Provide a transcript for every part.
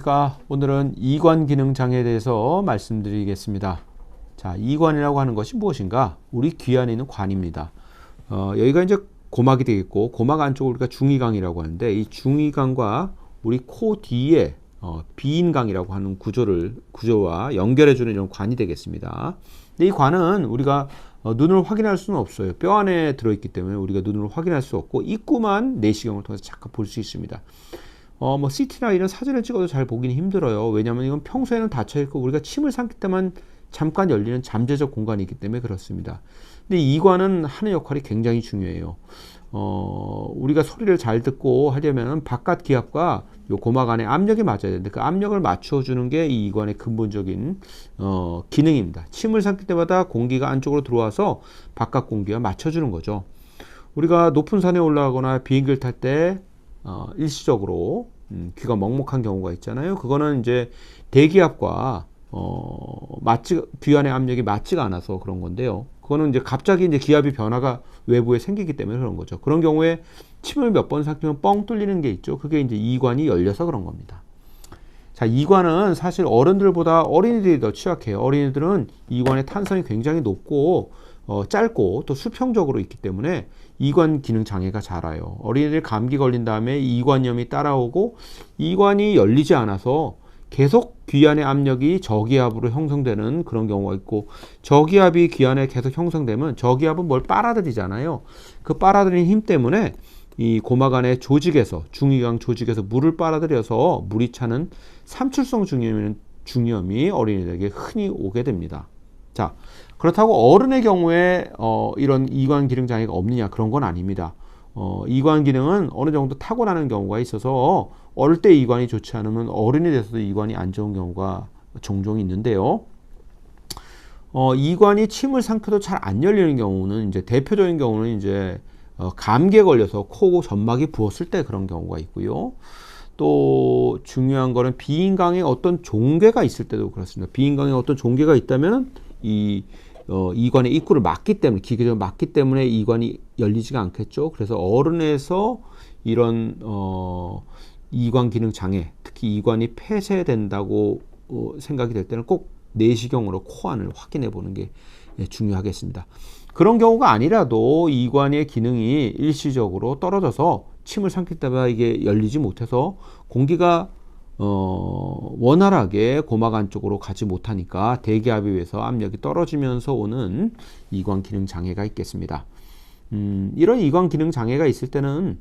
안녕하십니까. 오늘은 이관 기능 장애에 대해서 말씀드리겠습니다. 자, 이관이라고 하는 것이 무엇인가? 우리 귀 안에 있는 관입니다. 여기가 이제 고막이 되겠고, 고막 안쪽을 우리가 중이강이라고 하는데, 이 중이강과 우리 코 뒤에 비인강이라고 하는 구조와 연결해주는 이런 관이 되겠습니다. 근데 이 관은 우리가 눈으로 확인할 수는 없어요. 뼈 안에 들어있기 때문에 우리가 눈으로 확인할 수 없고, 입구만 내시경을 통해서 잠깐 볼 수 있습니다. 뭐 CT나 이런 사진을 찍어도 잘 보기는 힘들어요. 왜냐하면 이건 평소에는 닫혀있고 우리가 침을 삼킬 때만 잠깐 열리는 잠재적 공간이기 때문에 그렇습니다. 근데 이관은 하는 역할이 굉장히 중요해요. 우리가 소리를 잘 듣고 하려면 바깥 기압과 요 고막 안에 압력이 맞아야 되는데 그 압력을 맞춰주는 게 이 이관의 근본적인 기능입니다. 침을 삼킬 때마다 공기가 안쪽으로 들어와서 바깥 공기와 맞춰주는 거죠. 우리가 높은 산에 올라가거나 비행기를 탈 때 일시적으로 귀가 먹먹한 경우가 있잖아요. 그거는 이제 대기압과 귀 안의 압력이 맞지가 않아서 그런 건데요. 그거는 이제 갑자기 이제 기압이 변화가 외부에 생기기 때문에 그런 거죠. 그런 경우에 침을 몇 번 삼키면 뻥 뚫리는 게 있죠. 그게 이제 이관이 열려서 그런 겁니다. 자, 이관은 사실 어른들보다 어린이들이 더 취약해요. 어린이들은 이관의 탄성이 굉장히 높고 짧고 또 수평적으로 있기 때문에 이관 기능 장애가 잘 와요. 어린이들 감기 걸린 다음에 이관염이 따라오고 이관이 열리지 않아서 계속 귀 안의 압력이 저기압으로 형성되는 그런 경우가 있고, 저기압이 귀 안에 계속 형성되면 저기압은 뭘 빨아들이잖아요. 그 빨아들이는 힘 때문에 이 고막 안의 조직에서 중이강 조직에서 물을 빨아들여서 물이 차는 삼출성 중이염이 어린이들에게 흔히 오게 됩니다. 자, 그렇다고 어른의 경우에 이런 이관 기능 장애가 없느냐, 그런 건 아닙니다. 이관 기능은 어느 정도 타고나는 경우가 있어서 어릴 때 이관이 좋지 않으면 어른이 돼서도 이관이 안 좋은 경우가 종종 있는데요. 이관이 침을 삼켜도 잘 안 열리는 경우는 이제 대표적인 경우는 이제 감기에 걸려서 코 점막이 부었을 때 그런 경우가 있고요. 또 중요한 거는 비인강에 어떤 종괴가 있을 때도 그렇습니다. 비인강에 어떤 종괴가 있다면 이관의 입구를 막기 때문에, 기계적으로 막기 때문에 이관이 열리지가 않겠죠. 그래서 어른에서 이런 이관 기능 장애, 특히 이관이 폐쇄된다고 생각이 될 때는 꼭 내시경으로 코 안을 확인해 보는 게 중요하겠습니다. 그런 경우가 아니라도 이관의 기능이 일시적으로 떨어져서 침을 삼킬 때마다 이게 열리지 못해서 공기가 원활하게 고막 안쪽으로 가지 못하니까 대기압에 의해서 압력이 떨어지면서 오는 이관 기능 장애가 있겠습니다. 이런 이관 기능 장애가 있을 때는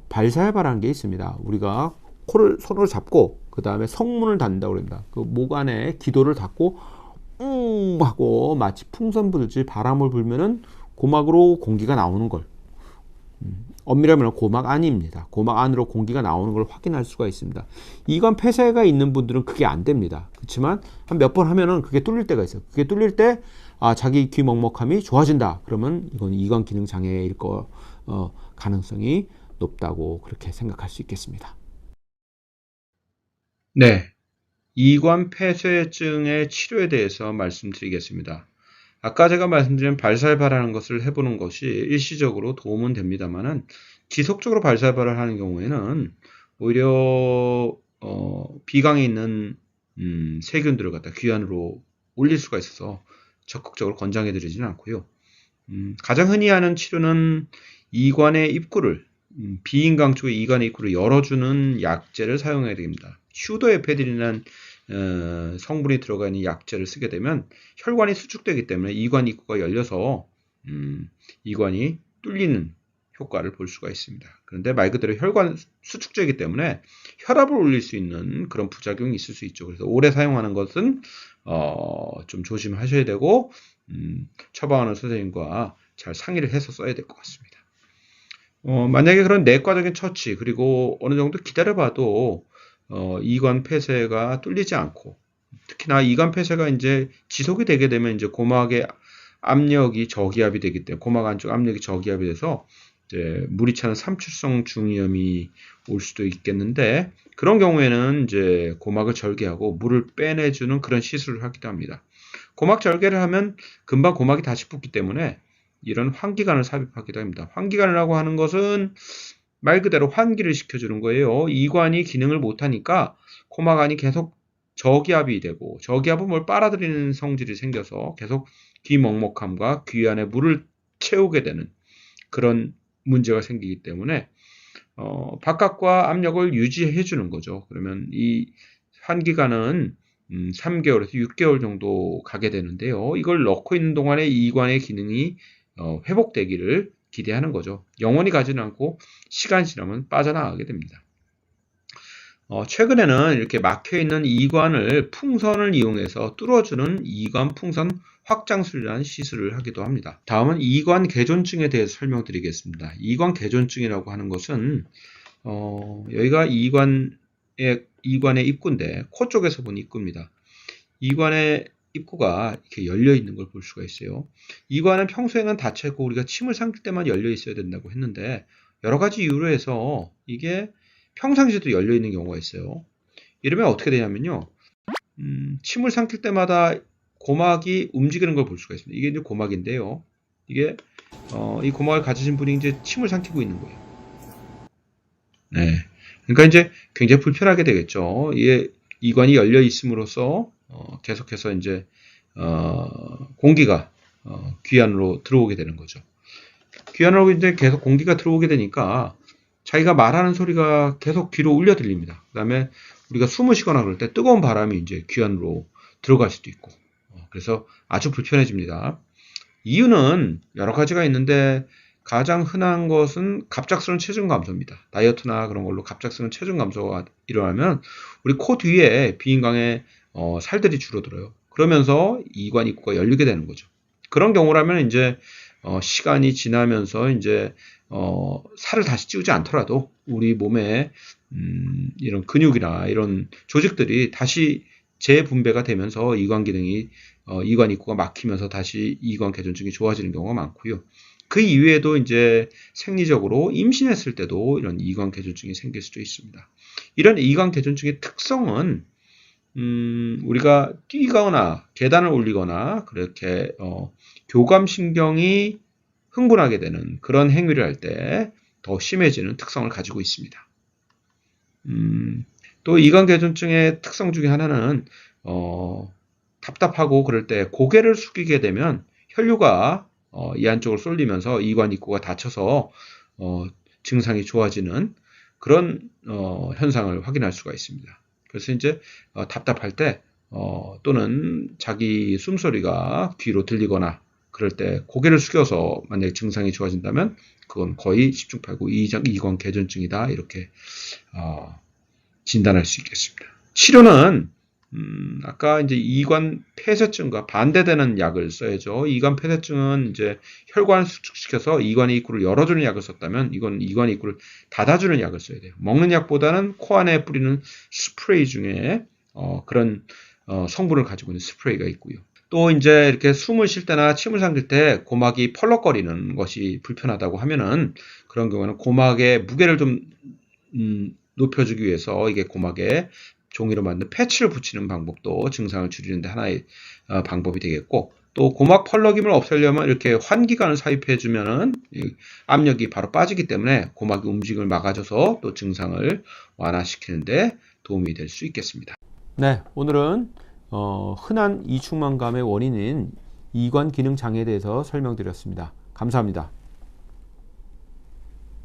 발사혈발하는 게 있습니다. 우리가 손으로 잡고 그 다음에 성문을 닫는다고 합니다. 그 목 안에 기도를 닫고 하고 마치 풍선 불듯이 바람을 불면은 고막으로 공기가 나오는 걸, 엄밀히 말하면 고막 안입니다. 고막 안으로 공기가 나오는 걸 확인할 수가 있습니다. 이관 폐쇄가 있는 분들은 그게 안 됩니다. 그렇지만 한 몇 번 하면은 그게 뚫릴 때가 있어요. 그게 뚫릴 때 자기 귀 먹먹함이 좋아진다. 그러면 이건 이관 기능 장애일 가능성이 높다고 그렇게 생각할 수 있겠습니다. 네, 이관 폐쇄증의 치료에 대해서 말씀드리겠습니다. 아까 제가 말씀드린 발사혈발하는 것을 해보는 것이 일시적으로 도움은 됩니다만은 지속적으로 발사혈발을 하는 경우에는 오히려 비강에 있는 세균들을 갖다 귀 안으로 올릴 수가 있어서 적극적으로 권장해드리지는 않고요. 가장 흔히 하는 치료는 이관의 입구를, 비인강 쪽의 이관의 입구를 열어주는 약제를 사용해야 됩니다. 휴도에페드린이라는 성분이 들어가 있는 약제를 쓰게 되면 혈관이 수축되기 때문에 이관 입구가 열려서 이관이 뚫리는 효과를 볼 수가 있습니다. 그런데 말 그대로 혈관 수축제이기 때문에 혈압을 올릴 수 있는 그런 부작용이 있을 수 있죠. 그래서 오래 사용하는 것은 좀 조심하셔야 되고 처방하는 선생님과 잘 상의를 해서 써야 될 것 같습니다. 만약에 그런 내과적인 처치 그리고 어느 정도 기다려봐도 이관 폐쇄가 뚫리지 않고, 특히나 이관 폐쇄가 이제 지속이 되게 되면 이제 고막의 압력이 저기압이 되기 때문에 고막 안쪽 압력이 저기압이 돼서 이제 물이 차는 삼출성 중이염이 올 수도 있겠는데, 그런 경우에는 이제 고막을 절개하고 물을 빼내주는 그런 시술을 하기도 합니다. 고막 절개를 하면 금방 고막이 다시 붓기 때문에 이런 환기관을 삽입하기도 합니다. 환기관이라고 하는 것은 말 그대로 환기를 시켜주는 거예요. 이관이 기능을 못하니까 고막 안이 계속 저기압이 되고 저기압은 뭘 빨아들이는 성질이 생겨서 계속 귀먹먹함과 귀 안에 물을 채우게 되는 그런 문제가 생기기 때문에 바깥과 압력을 유지해 주는 거죠. 그러면 이 환기가는 3개월에서 6개월 정도 가게 되는데요. 이걸 넣고 있는 동안에 이관의 기능이 회복되기를 기대하는 거죠. 영원히 가지는 않고 시간이 지나면 빠져나가게 됩니다. 최근에는 이렇게 막혀있는 이관을 풍선을 이용해서 뚫어주는 이관 풍선 확장술이라는 시술을 하기도 합니다. 다음은 이관 개존증에 대해서 설명드리겠습니다. 이관 개존증이라고 하는 것은 여기가 이관의 입구인데 코 쪽에서 본 입구입니다. 이관의 입구가 이렇게 열려 있는 걸 볼 수가 있어요. 이관은 평소에는 닫혀 있고 우리가 침을 삼킬 때만 열려 있어야 된다고 했는데 여러 가지 이유로 해서 이게 평상시에도 열려 있는 경우가 있어요. 이러면 어떻게 되냐면요. 침을 삼킬 때마다 고막이 움직이는 걸 볼 수가 있습니다. 이게 이제 고막인데요. 이게 이 고막을 가지신 분이 이제 침을 삼키고 있는 거예요. 네. 그러니까 이제 굉장히 불편하게 되겠죠. 이게 이관이 열려 있음으로써 계속해서 이제 공기가 귀 안으로 들어오게 되는 거죠. 귀 안으로 이제 계속 공기가 들어오게 되니까 자기가 말하는 소리가 계속 귀로 울려 들립니다. 그 다음에 우리가 숨을 쉬거나 그럴 때 뜨거운 바람이 이제 귀 안으로 들어갈 수도 있고, 그래서 아주 불편해집니다. 이유는 여러 가지가 있는데 가장 흔한 것은 갑작스러운 체중 감소입니다. 다이어트나 그런 걸로 갑작스러운 체중 감소가 일어나면 우리 코 뒤에 비인강에 살들이 줄어들어요. 그러면서 이관 입구가 열리게 되는 거죠. 그런 경우라면 이제 시간이 지나면서 이제 살을 다시 찌우지 않더라도 우리 몸에 이런 근육이나 이런 조직들이 다시 재분배가 되면서 이관 기능이 이관 입구가 막히면서 다시 이관 개존증이 좋아지는 경우가 많고요. 그 이외에도 이제 생리적으로 임신했을 때도 이런 이관 개존증이 생길 수도 있습니다. 이런 이관 개존증의 특성은 우리가 뛰거나 계단을 올리거나 그렇게 교감신경이 흥분하게 되는 그런 행위를 할 때 더 심해지는 특성을 가지고 있습니다. 또 이관계존증의 특성 중에 하나는 답답하고 그럴 때 고개를 숙이게 되면 혈류가 이 안쪽으로 쏠리면서 이관 입구가 닫혀서 증상이 좋아지는 그런 현상을 확인할 수가 있습니다. 그래서 이제 답답할 때 또는 자기 숨소리가 귀로 들리거나 그럴 때 고개를 숙여서 만약에 증상이 좋아진다면 그건 거의 10중 8구 이관 개존증이다 이렇게 진단할 수 있겠습니다. 치료는 아까 이제 이관 폐쇄증과 반대되는 약을 써야죠. 이관 폐쇄증은 이제 혈관을 수축시켜서 이관의 입구를 열어주는 약을 썼다면 이건 이관의 입구를 닫아주는 약을 써야 돼요. 먹는 약보다는 코 안에 뿌리는 스프레이 중에 그런 성분을 가지고 있는 스프레이가 있고요. 또 이제 이렇게 숨을 쉴 때나 침을 삼킬 때 고막이 펄럭거리는 것이 불편하다고 하면은 그런 경우는 고막의 무게를 좀 높여주기 위해서 이게 고막에 종이로 만든 패치를 붙이는 방법도 증상을 줄이는 데 하나의 방법이 되겠고, 또 고막 펄럭임을 없애려면 이렇게 환기관을 삽입해 주면은 압력이 바로 빠지기 때문에 고막의 움직임을 막아줘서 또 증상을 완화시키는 데 도움이 될 수 있겠습니다. 네, 오늘은 흔한 이충만감의 원인인 이관 기능 장애에 대해서 설명드렸습니다. 감사합니다.